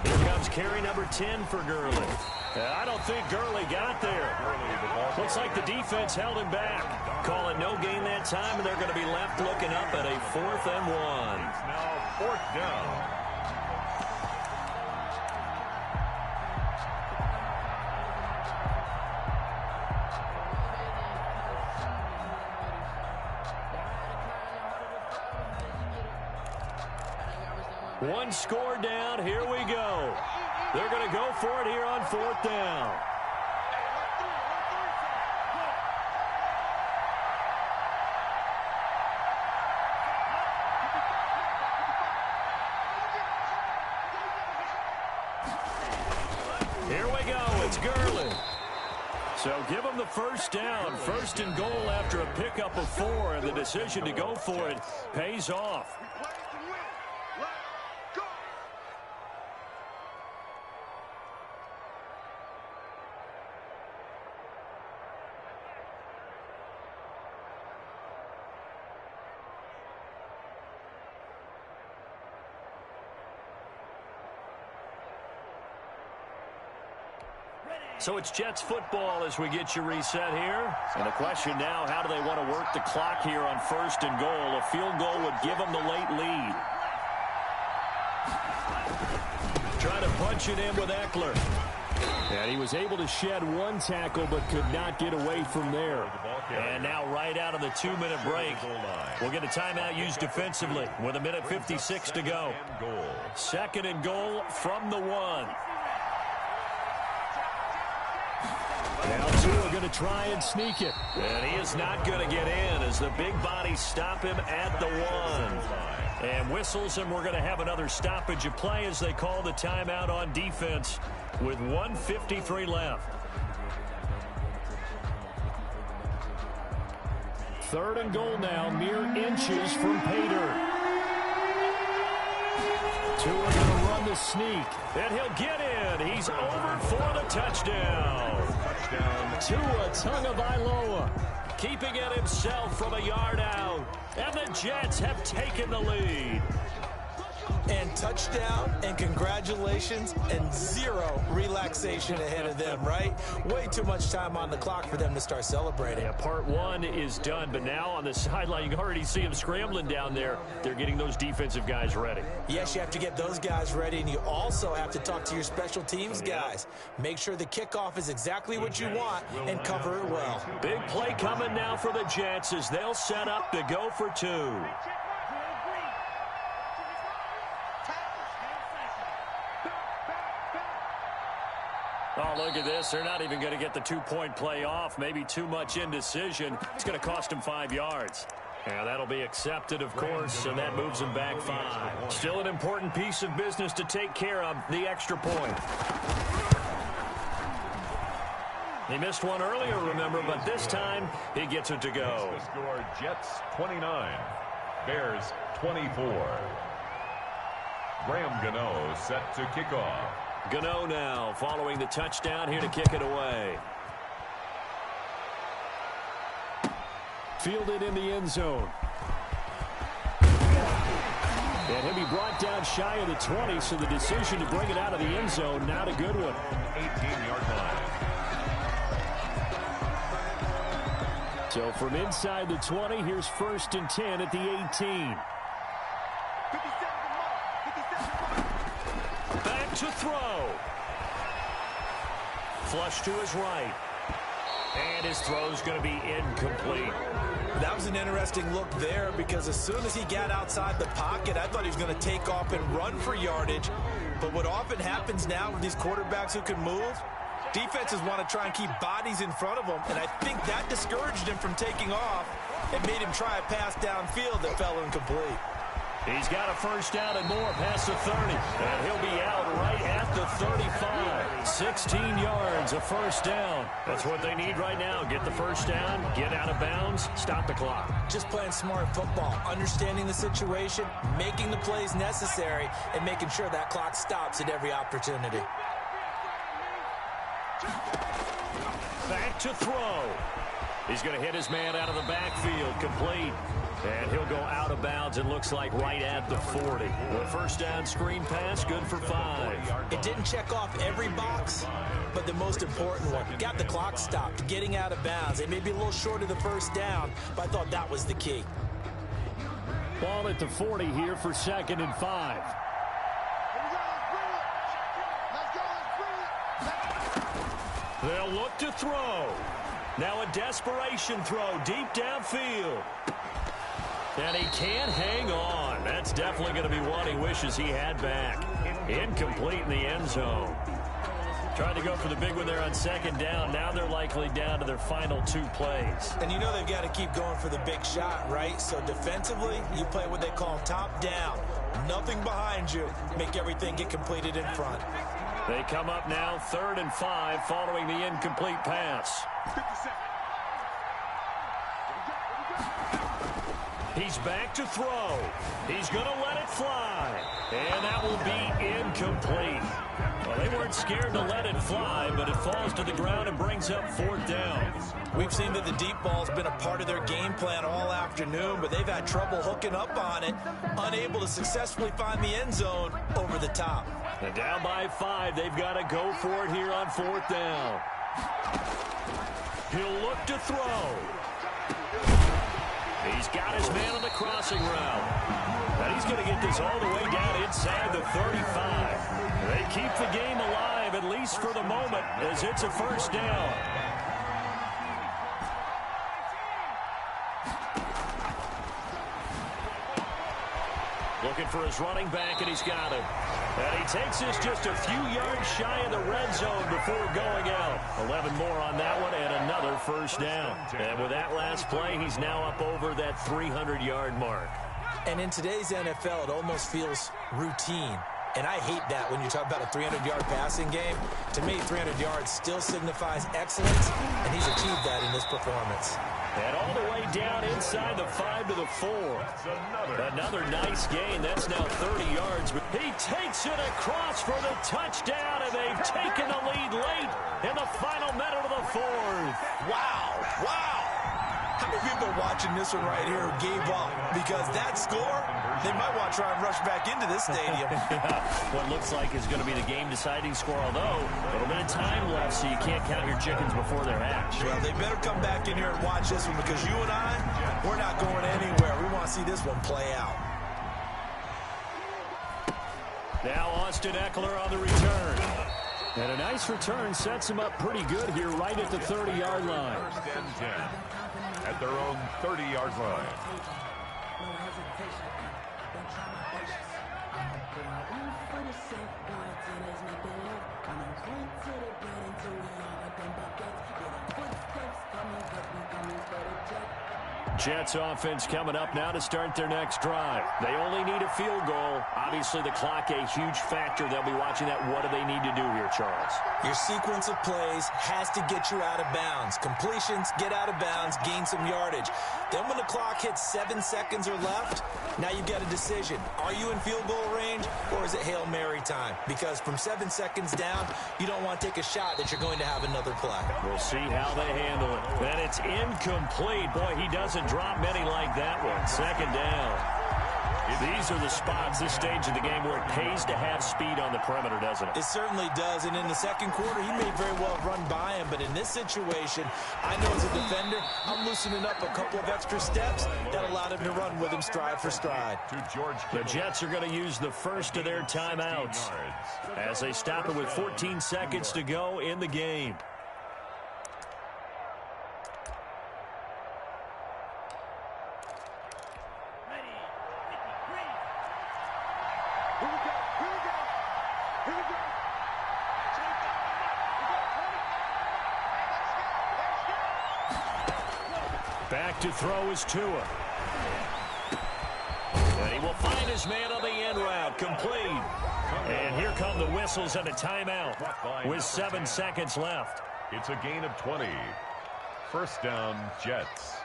Here comes carry number 10 for Gurley. I don't think Gurley got there. Looks like the defense held him back. Call it no gain that time, and they're going to be left looking up at a 4th and 1. Now 4th down. One score down. Here we go. They're going to go for it here on 4th down. Here we go. It's Gurley. So give them the first down. 1st and goal after a pickup of 4. And the decision to go for it pays off. So it's Jets football as we get you reset here. And the question now, how do they want to work the clock here on 1st and goal? A field goal would give them the late lead. Try to punch it in with Eckler. And he was able to shed one tackle but could not get away from there. And now right out of the 2-minute break, we'll get a timeout used defensively with 1:56 to go. 2nd and goal from the 1. Now two are going to try and sneak it. And he is not going to get in as the big bodies stop him at the 1. And whistles, and we're going to have another stoppage of play as they call the timeout on defense with 1:53 left. 3rd and goal now, mere inches from Pater. Tua going to run the sneak, and he'll get in. He He's over for the touchdown. Tua Tagovailoa. Keeping it himself from a yard out. And the Jets have taken the lead. And touchdown, and congratulations, and zero relaxation ahead of them, right? Way too much time on the clock for them to start celebrating. Yeah, part one is done, but now on the sideline, you can already see them scrambling down there. They're getting those defensive guys ready. Yes, you have to get those guys ready, and you also have to talk to your special teams guys. Make sure the kickoff is exactly what you want and cover it well. Big play coming now for the Jets as they'll set up to go for two. Oh, look at this. They're not even going to get the two-point play off. Maybe too much indecision. It's going to cost them 5 yards. And that'll be accepted, of course, and that moves them back 5. Still an important piece of business to take care of, the extra point. He missed one earlier, remember, but this time he gets it to go. The score, Jets 29, Bears 24. Graham Gano set to kick off. Gano now following the touchdown here to kick it away. Fielded in the end zone. And he'll be brought down shy of the 20, so the decision to bring it out of the end zone, not a good one. 18-yard line. So from inside the 20, here's 1st and 10 at the 18. Back to throw. Flush to his right. And his throw's going to be incomplete. That was an interesting look there because as soon as he got outside the pocket, I thought he was going to take off and run for yardage. But what often happens now with these quarterbacks who can move, defenses want to try and keep bodies in front of them, and I think that discouraged him from taking off and made him try a pass downfield that fell incomplete. He's got a first down and more past the 30, and he'll be out right at the 35. 16 yards, a first down. That's what they need right now. Get the first down, get out of bounds, stop the clock. Just playing smart football, understanding the situation, making the plays necessary, and making sure that clock stops at every opportunity. Back to throw. He's going to hit his man out of the backfield, complete. And he'll go out of bounds, and looks like right at the 40. The first down screen pass, good for 5. It didn't check off every box, but the most important one. Got the clock stopped, getting out of bounds. It may be a little short of the first down, but I thought that was the key. Ball at the 40 here for 2nd and 5. They'll look to throw. Now a desperation throw deep downfield. And he can't hang on. That's definitely going to be one he wishes he had back. Incomplete in the end zone. Tried to go for the big one there on 2nd down. Now they're likely down to their final 2 plays. And you know they've got to keep going for the big shot, right? So defensively, you play what they call top down. Nothing behind you. Make everything get completed in front. They come up now 3rd and 5 following the incomplete pass. He's back to throw. He's going to let it fly. And that will be incomplete. Well, they weren't scared to let it fly, but it falls to the ground and brings up 4th down. We've seen that the deep ball's been a part of their game plan all afternoon, but they've had trouble hooking up on it, unable to successfully find the end zone over the top. And down by 5, they've got to go for it here on 4th down. He'll look to throw. He's got his man on the crossing route. And he's going to get this all the way down inside the 35. They keep the game alive, at least for the moment, as it's a first down. Looking for his running back, and he's got him. And he takes this just a few yards shy of the red zone before going out. 11 more on that one, and another first down. And with that last play, he's now up over that 300-yard mark. And in today's NFL, it almost feels routine. And I hate that when you talk about a 300-yard passing game. To me, 300 yards still signifies excellence, and he's achieved that in this performance. And all the way down inside the 5 to the 4. Another nice gain. That's now 30 yards. He takes it across for the touchdown, and they've taken people watching this one right here who gave up because that score, they might want to try and rush back into this stadium. What looks like is going to be the game-deciding score, although a little bit of time left, so you can't count your chickens before they're hatched. Well, they better come back in here and watch this one because you and I, we're not going anywhere. We want to see this one play out. Now Austin Eckler on the return. And a nice return sets him up pretty good here right at the 30-yard line. First and 10 at their own 30-yard line. Jets offense coming up now to start their next drive. They only need a field goal. Obviously, the clock a huge factor. They'll be watching that. What do they need to do here, Charles? Your sequence of plays has to get you out of bounds. Completions, get out of bounds, gain some yardage. Then when the clock hits 7 seconds or left, now you've got a decision. Are you in field goal range or is it Hail Mary time? Because from 7 seconds down, you don't want to take a shot that you're going to have another play. We'll see how they handle it. And it's incomplete. Boy, he doesn't drop many like that one. Second down. These are the spots, this stage of the game, where it pays to have speed on the perimeter, doesn't it? It certainly does, and in the second quarter, he may very well run by him, but in this situation, I know as a defender, I'm loosening up a couple of extra steps that allowed him to run with him stride for stride. The Jets are going to use the first of their timeouts as they stop it with 14 seconds to go in the game. Back to throw is Tua. And he will find his man on the end route. Complete. And here come the whistles and a timeout with 7 seconds left. It's a gain of 20. First down, Jets.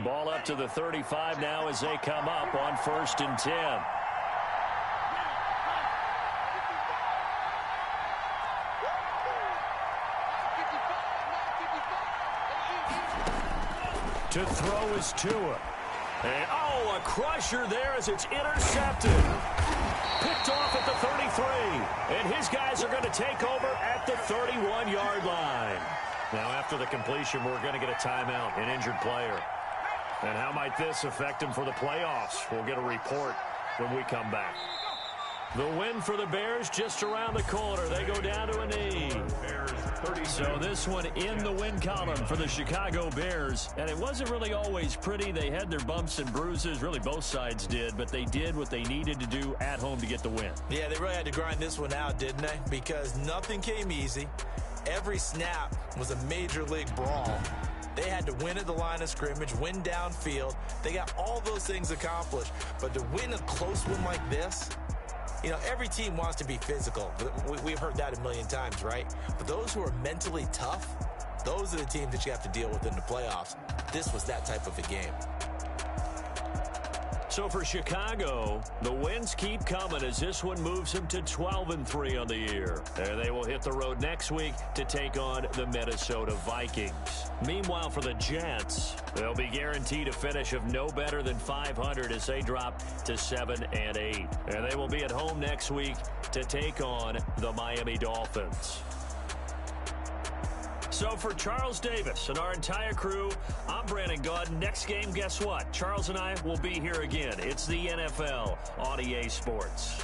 Ball up to the 35 now as they come up on 1st and 10. To throw is Tua. And, oh, a crusher there as it's intercepted. Picked off at the 33. And his guys are going to take over at the 31-yard line. Now, after the completion, we're going to get a timeout, an injured player. And how might this affect him for the playoffs? We'll get a report when we come back. The win for the Bears just around the corner. They go down to a knee. So this one in the win column for the Chicago Bears. And it wasn't really always pretty. They had their bumps and bruises. Really, both sides did. But they did what they needed to do at home to get the win. Yeah, they really had to grind this one out, didn't they? Because nothing came easy. Every snap was a major league brawl. They had to win at the line of scrimmage, win downfield. They got all those things accomplished. But to win a close one like this, you know, every team wants to be physical. We've heard that a million times, right? But those who are mentally tough, those are the teams that you have to deal with in the playoffs. This was that type of a game. So for Chicago, the wins keep coming as this one moves them to 12-3 on the year. And they will hit the road next week to take on the Minnesota Vikings. Meanwhile, for the Jets, they'll be guaranteed a finish of no better than 500 as they drop to 7-8. And they will be at home next week to take on the Miami Dolphins. So for Charles Davis and our entire crew, I'm Brandon Gaudin. Next game, guess what? Charles and I will be here again. It's the NFL on EA Sports.